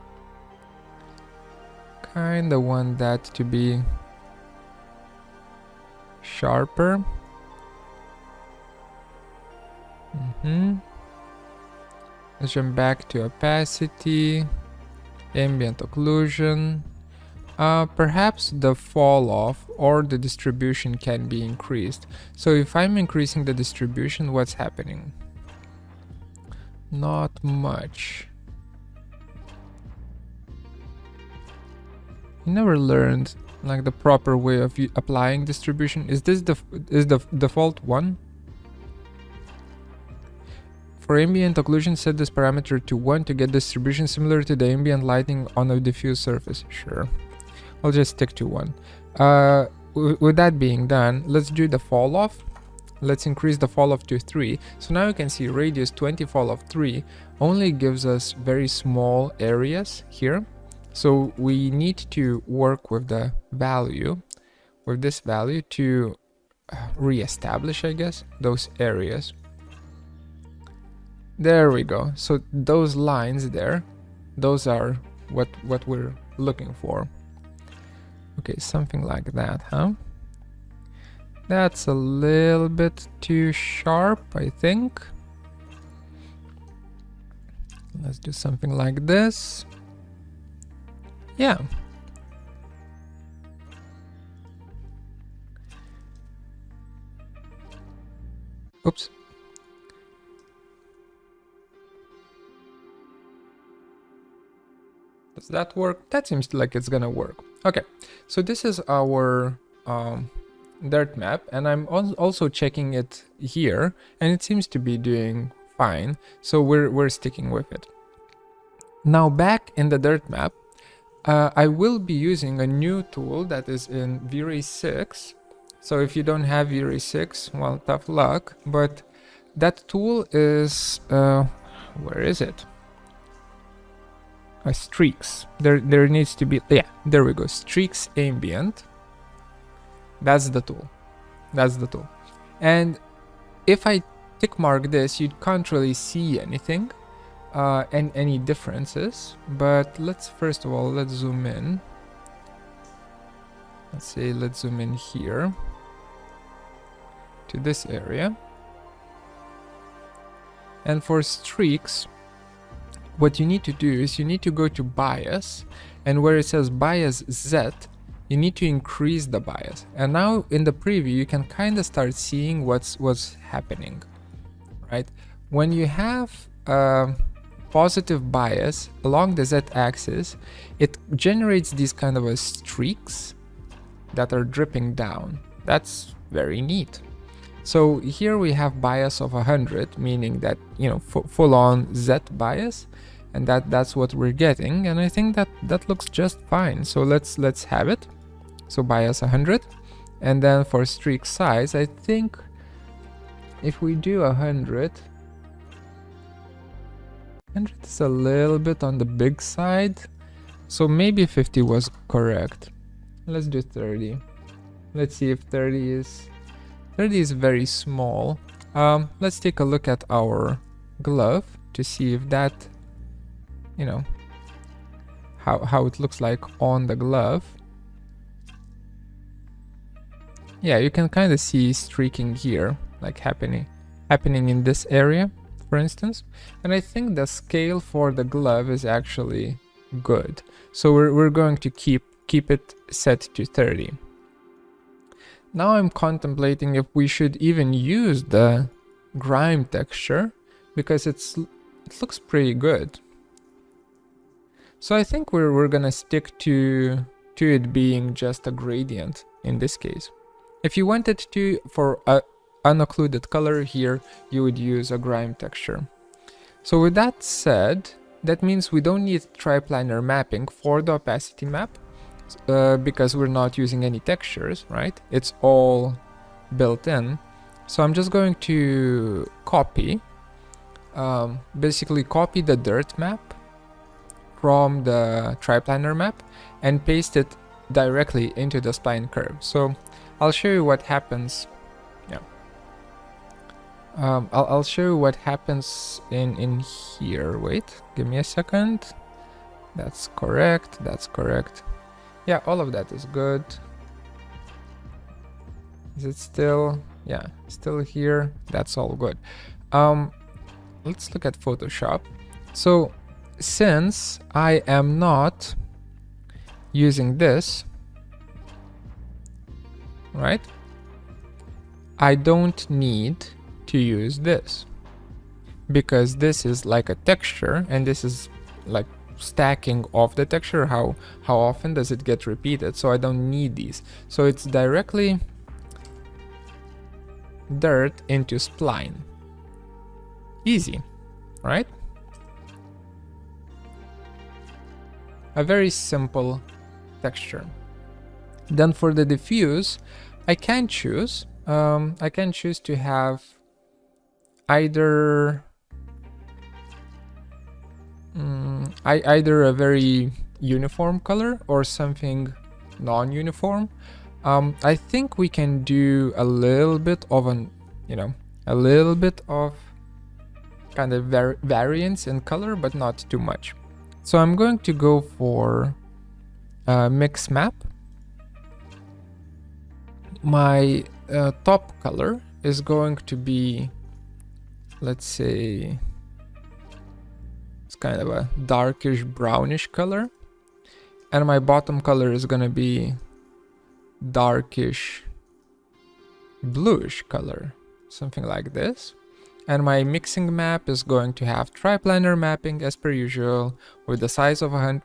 Kinda want that to be sharper. Let's jump back to opacity, ambient occlusion. Perhaps the fall off or the distribution can be increased. So if I'm increasing the distribution, what's happening? Not much. You never learned like the proper way of applying distribution. Is this the default one? For ambient occlusion, set this parameter to 1 to get distribution similar to the ambient lighting on a diffuse surface. Sure. I'll just stick to 1. With that being done, let's do the fall off. Let's increase the fall off to 3. So now you can see radius 20 fall off 3 only gives us very small areas here. So we need to work with the value, with this value to re-establish, I guess, those areas. There we go. So those lines there, those are what we're looking for. Okay, something like that, huh? That's a little bit too sharp, I think. Let's do something like this. Yeah. Oops. Does that work? That seems like it's gonna work. Okay, so this is our dirt map, and I'm also checking it here, and it seems to be doing fine. So we're sticking with it. Now back in the dirt map, I will be using a new tool that is in V-Ray 6. So if you don't have V-Ray 6, well, tough luck. But that tool is where is it? Streaks. There needs to be, yeah, there we go. Streaks ambient. That's the tool. That's the tool. And if I tick mark this, you can't really see anything and any differences. But let's first of all, let's zoom in. Let's zoom in here to this area. And for streaks, what you need to do is you need to go to bias, and where it says bias Z, you need to increase the bias. And now in the preview, you can kind of start seeing what's happening, right? When you have a positive bias along the Z axis, it generates these kind of streaks that are dripping down. That's very neat. So here we have bias of 100, meaning that, you know, full on Z bias, and that's what we're getting. And I think that looks just fine. So let's have it. So bias 100, and then for streak size, I think if we do 100 is a little bit on the big side, so maybe 50 was correct. Let's do 30. Let's see if 30 is very small. Let's take a look at our glove to see if that, you know, how it looks like on the glove. Yeah, you can kind of see streaking here, like happening in this area, for instance. And I think the scale for the glove is actually good. So we're going to keep it set to 30. Now I'm contemplating if we should even use the grime texture, because it looks pretty good. So I think we're gonna stick to it being just a gradient in this case. If you wanted to, for a unoccluded color here, you would use a grime texture. So with that said, that means we don't need triplanar mapping for the opacity map. because we're not using any textures, right? It's all built in. So I'm just going to copy, basically copy the dirt map from the triplanar map and paste it directly into the spline curve. So I'll show you what happens. Yeah. I'll show you what happens in here. Wait, give me a second. That's correct. That's correct. Yeah, all of that is good. Is it still? Yeah, still here. That's all good. Let's look at Photoshop. So since I am not using this, right? I don't need to use this because this is like a texture and this is like stacking of the texture. How often does it get repeated? So I don't need these. So it's directly dirt into spline. Easy, right? A very simple texture. Then for the diffuse, I can choose. I can choose to have either either a very uniform color or something non-uniform. I think we can do a little bit of a little bit of kind of variance in color, but not too much. So I'm going to go for mix map. My top color is going to be, let's say, it's kind of a darkish brownish color, and my bottom color is going to be darkish bluish color, something like this. And my mixing map is going to have triplanar mapping as per usual with the size of 100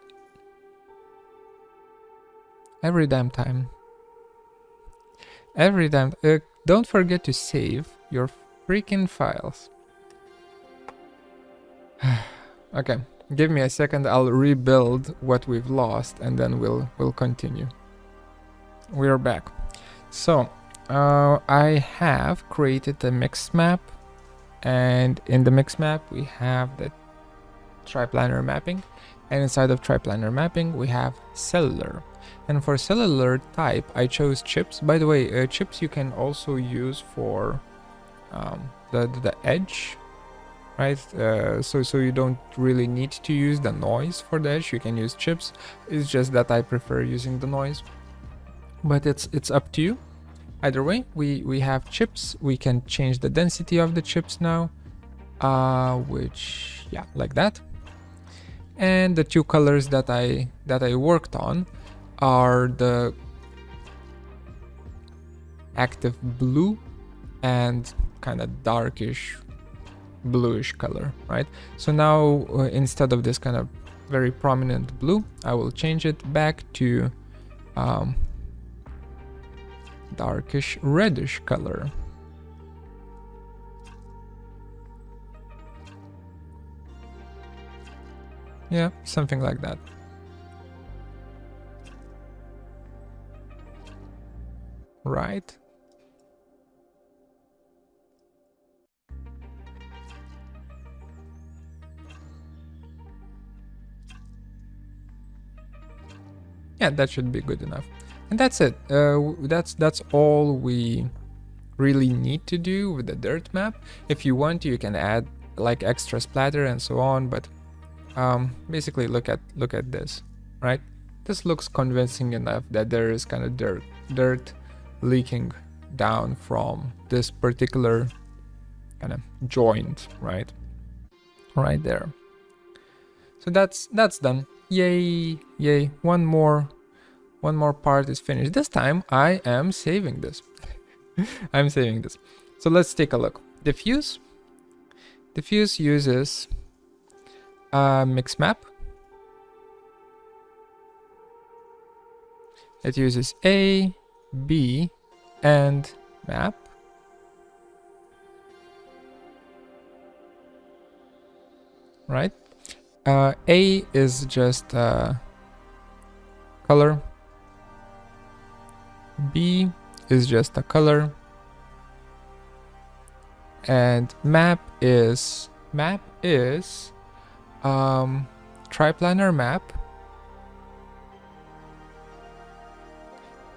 every damn time. Don't forget to save your freaking files. Okay, give me a second. I'll rebuild what we've lost and then we'll continue. We're back. So I have created a mix map, and in the mix map we have the triplanar mapping, and inside of triplanar mapping we have cellular. And for cellular type I chose chips. By the way, chips you can also use for the edge, right? So you don't really need to use the noise for the edge. You can use chips. It's just that I prefer using the noise, but it's up to you. Either way, we have chips. We can change the density of the chips now, which, yeah, like that. And the two colors that I worked on are the active blue and kind of darkish bluish color, right? So now instead of this kind of very prominent blue, I will change it back to darkish reddish color. Yeah, something like that. Right? Yeah, that should be good enough. And that's it. That's all we really need to do with the dirt map. If you want, you can add like extra splatter and so on, but basically look at this, right? This looks convincing enough that there is kind of dirt leaking down from this particular kind of joint, right there. So that's done. Yay. One more part is finished. This time I am saving this. I'm saving this. So let's take a look. Diffuse uses mix map. It uses A, B, and map. Right? A is just color. B is just a color, and map is triplanar map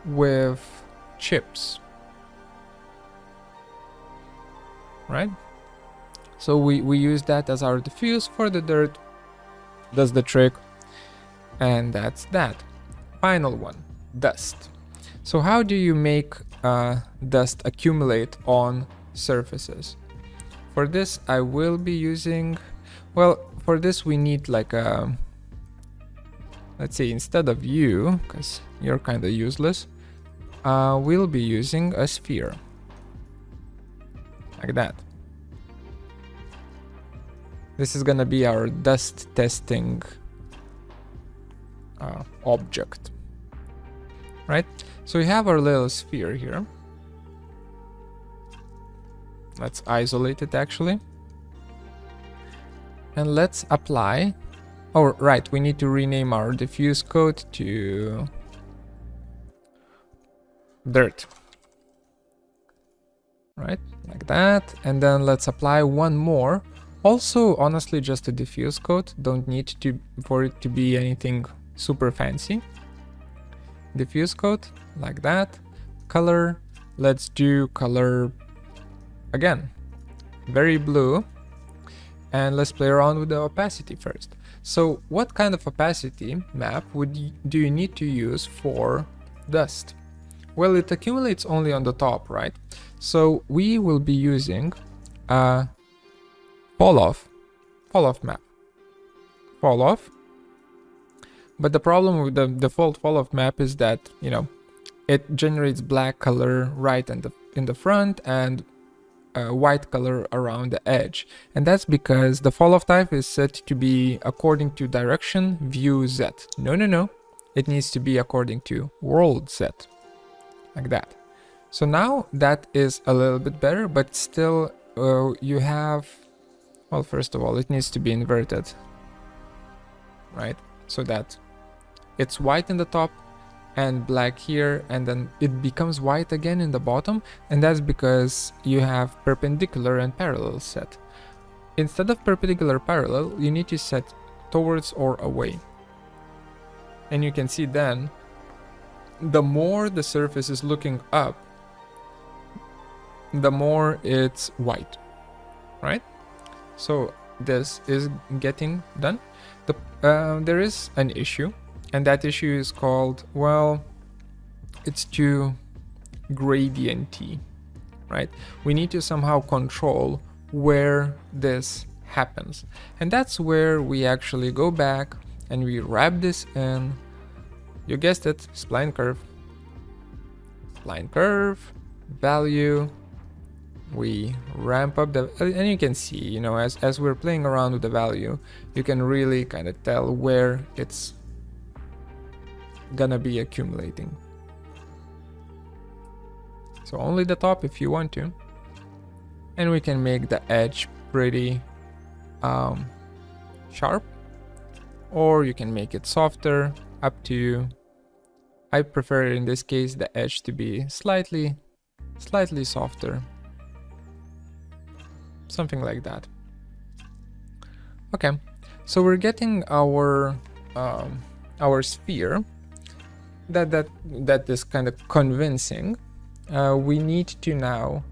with chips, right? So we use that as our diffuse for the dirt, does the trick, and that's that. Final one, dust. So how do you make dust accumulate on surfaces? For this I will be using, well, for this we need like a, let's say instead of you, because you're kind of useless, we'll be using a sphere, like that. This is gonna be our dust testing object, right? So we have our little sphere here. Let's isolate it actually. And let's apply. Oh, right, we need to rename our diffuse coat to dirt. Right, like that. And then let's apply one more. Also, honestly, just a diffuse coat. Don't need to for it to be anything super fancy. Diffuse coat, like that. Color, let's do color again, very blue. And let's play around with the opacity first. So what kind of opacity map do you need to use for dust? Well, it accumulates only on the top, right? So we will be using a fall off map. Fall off. But the problem with the default fall off map is that, you know, it generates black color right in the front and white color around the edge. And that's because the fall off type is set to be according to direction view Z. No. It needs to be according to world Z. Like that. So now that is a little bit better, but still you have, well, first of all, it needs to be inverted, right? So that it's white in the top and black here, and then it becomes white again in the bottom, and that's because you have perpendicular and parallel set. Instead of perpendicular parallel, you need to set towards or away. And you can see then, the more the surface is looking up, the more it's white, right? So this is getting done. There is an issue, and that issue is called, well, it's too gradienty, right? We need to somehow control where this happens. And that's where we actually go back and we wrap this in, you guessed it, spline curve. Spline curve, value, we ramp up the, and you can see, you know, as we're playing around with the value, you can really kind of tell where it's gonna be accumulating. So only the top if you want to, and we can make the edge pretty sharp, or you can make it softer, up to you. I prefer in this case the edge to be slightly softer, something like that. Okay, so we're getting our sphere that is kind of convincing. We need to now,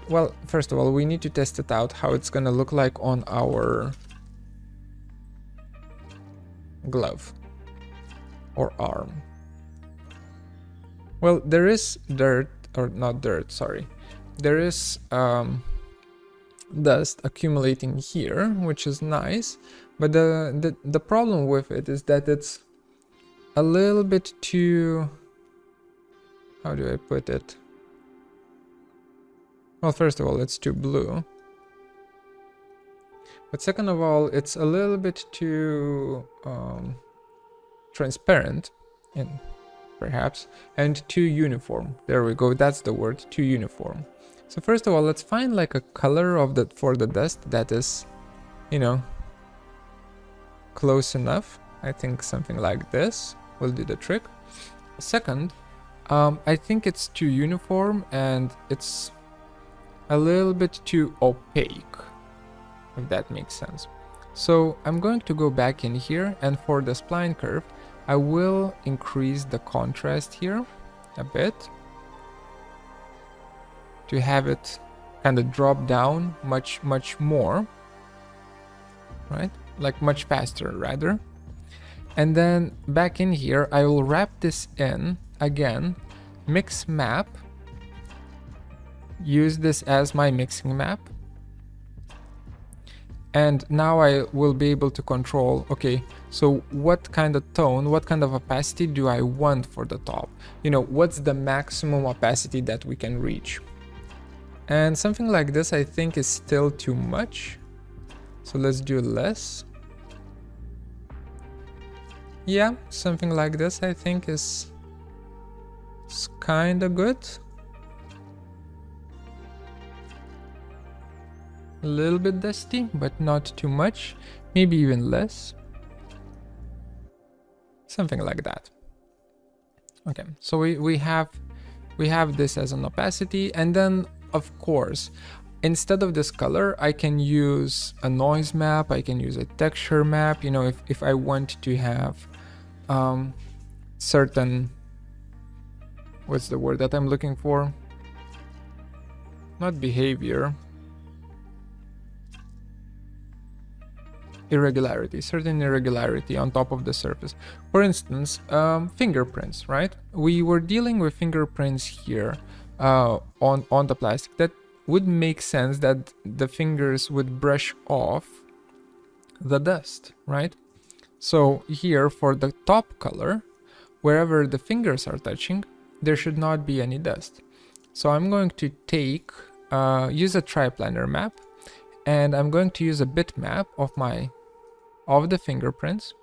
well, first of all, we need to test it out how it's gonna look like on our glove or arm. Well, there is dirt, or not dirt, sorry. There is dust accumulating here, which is nice, but the problem with it is that it's a little bit too, how do I put it? Well, first of all, it's too blue. But second of all, it's a little bit too transparent, perhaps, and too uniform. There we go, that's the word, too uniform. So first of all, let's find like a color for the dust that is, you know, close enough. I think something like this will do the trick. Second, I think it's too uniform and it's a little bit too opaque, if that makes sense. So I'm going to go back in here, and for the spline curve, I will increase the contrast here a bit to have it kind of drop down much more, right? Like much faster rather. And then back in here, I will wrap this in again, mix map, use this as my mixing map. And now I will be able to control, okay, so what kind of tone, what kind of opacity do I want for the top? You know, what's the maximum opacity that we can reach? And something like this I think is still too much. So let's do less. Yeah, something like this I think is kind of good. A little bit dusty, but not too much. Maybe even less. Something like that. Okay, so we have this as an opacity, and then of course, instead of this color, I can use a noise map, I can use a texture map, you know, if I want to have certain, what's the word that I'm looking for? Not behavior. Irregularity, certain irregularity on top of the surface. For instance, fingerprints, right? We were dealing with fingerprints here on the plastic. That would make sense that the fingers would brush off the dust, right? So here for the top color, wherever the fingers are touching, there should not be any dust. So I'm going to take, use a triplanar map, and I'm going to use a bitmap of the fingerprints,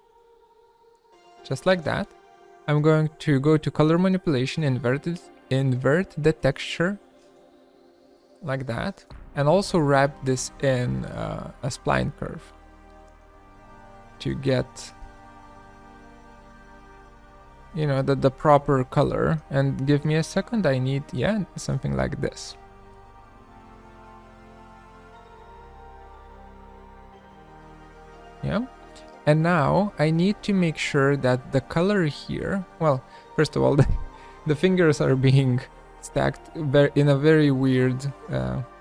just like that. I'm going to go to color manipulation, invert the texture, like that, and also wrap this in a spline curve to get, you know, the proper color. And give me a second, I need, yeah, something like this. Yeah. And now I need to make sure that the color here, well, first of all, the fingers are being stacked in a very weird,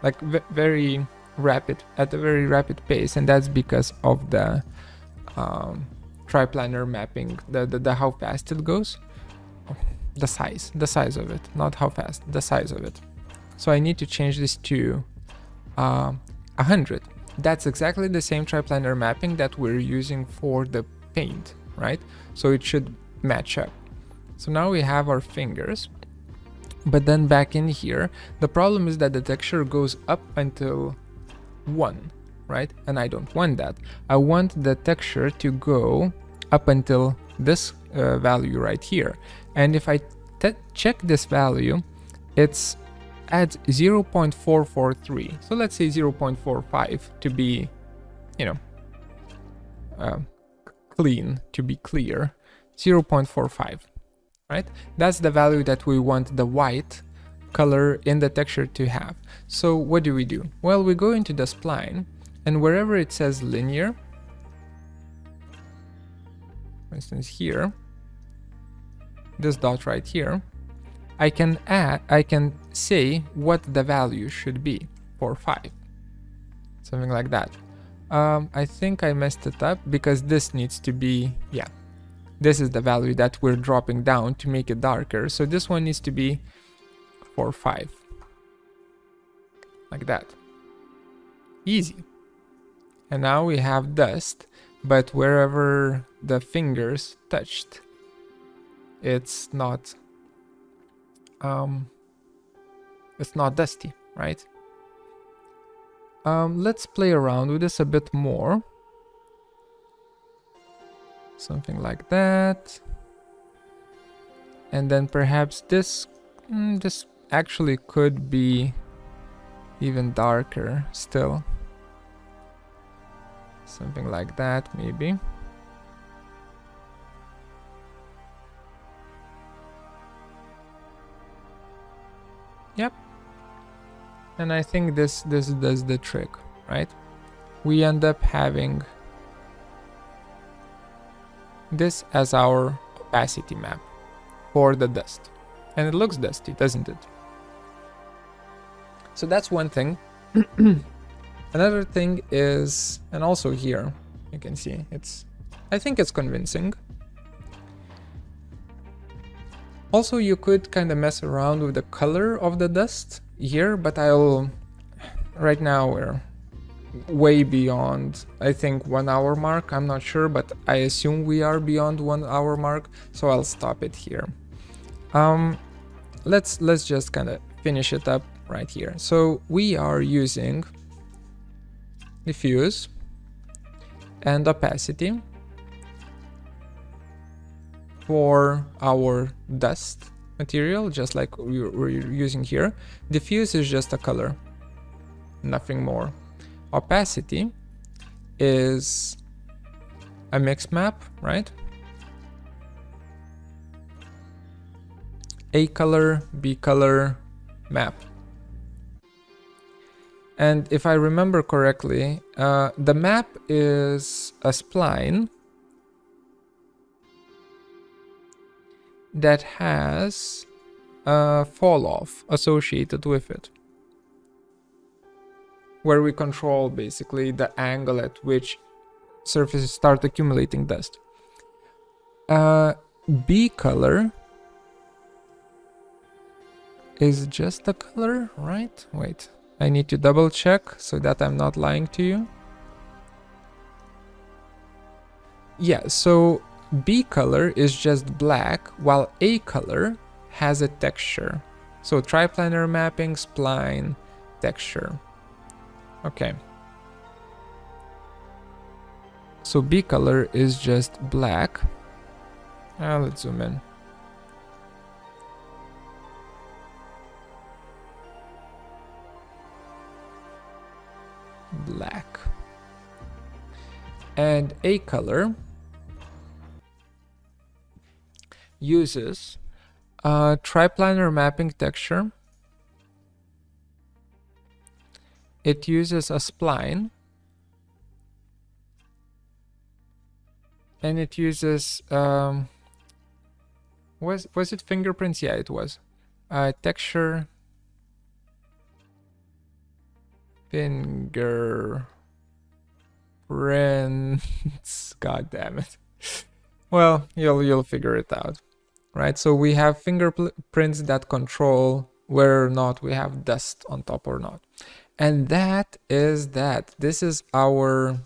like very rapid, at a very rapid pace, and that's because of the triplanar mapping, the how fast it goes, the size of it, not how fast, the size of it. So I need to change this to 100. That's exactly the same triplanar mapping that we're using for the paint, right? So it should match up. So now we have our fingers, but then back in here, the problem is that the texture goes up until 1, right? And I don't want that. I want the texture to go up until this value right here. And if I check this value, it's at 0.443. So let's say 0.45 to be, you know, clean, to be clear. 0.45, right? That's the value that we want the white color in the texture to have. So what do? Well, we go into the spline, and wherever it says linear, for instance here, this dot right here, I can say what the value should be for 5. Something like that. I think I messed it up because this needs to be, yeah, this is the value that we're dropping down to make it darker. So this one needs to be for 5. Like that. Easy. And now we have dust, but wherever the fingers touched, it's not dusty, right? Let's play around with this a bit more. Something like that. And then perhaps this actually could be even darker still. Something like that, maybe. Yep. And I think this does the trick, right? We end up having this as our opacity map for the dust. And it looks dusty, doesn't it? So that's one thing. Another thing is, and also here, you can see, I think it's convincing. Also, you could kind of mess around with the color of the dust here, but right now we're way beyond, I think, 1 hour mark. I'm not sure, but I assume we are beyond 1 hour mark, so I'll stop it here. Let's just kind of finish it up right here. So we are using diffuse and opacity for our dust material, just like we're using here. Diffuse is just a color, nothing more. Opacity is a mix map, right? A color, B color map. And if I remember correctly, the map is a spline that has a fall off associated with it, where we control basically the angle at which surfaces start accumulating dust. B color is just a color, right? Wait, I need to double check so that I'm not lying to you. Yeah, so B color is just black, while A color has a texture. So triplanar mapping, spline, texture. Okay. So B color is just black. Let's zoom in. Black. And A color uses a triplanar mapping texture. It uses a spline, and it uses was it fingerprints? Yeah, it was texture fingerprints. God damn it. Well, you'll figure it out, right? So we have fingerprints that control whether or not we have dust on top or not. And that is that. This is our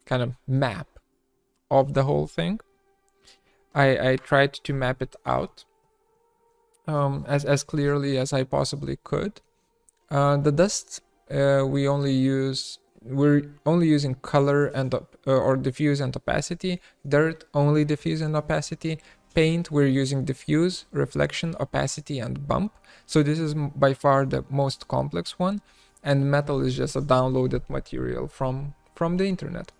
kind of map of the whole thing. I tried to map it out as clearly as I possibly could. The dust we're only using color and or diffuse and opacity. Dirt, only diffuse and opacity. Paint, we're using diffuse, reflection, opacity, and bump. So this is by far the most complex one. And metal is just a downloaded material from the internet.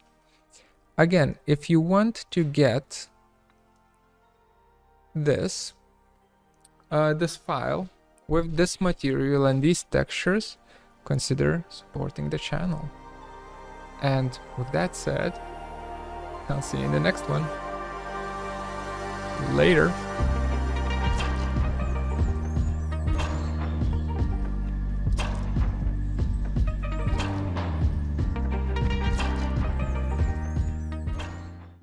Again, if you want to get this file with this material and these textures, consider supporting the channel. And with that said, I'll see you in the next one. Later.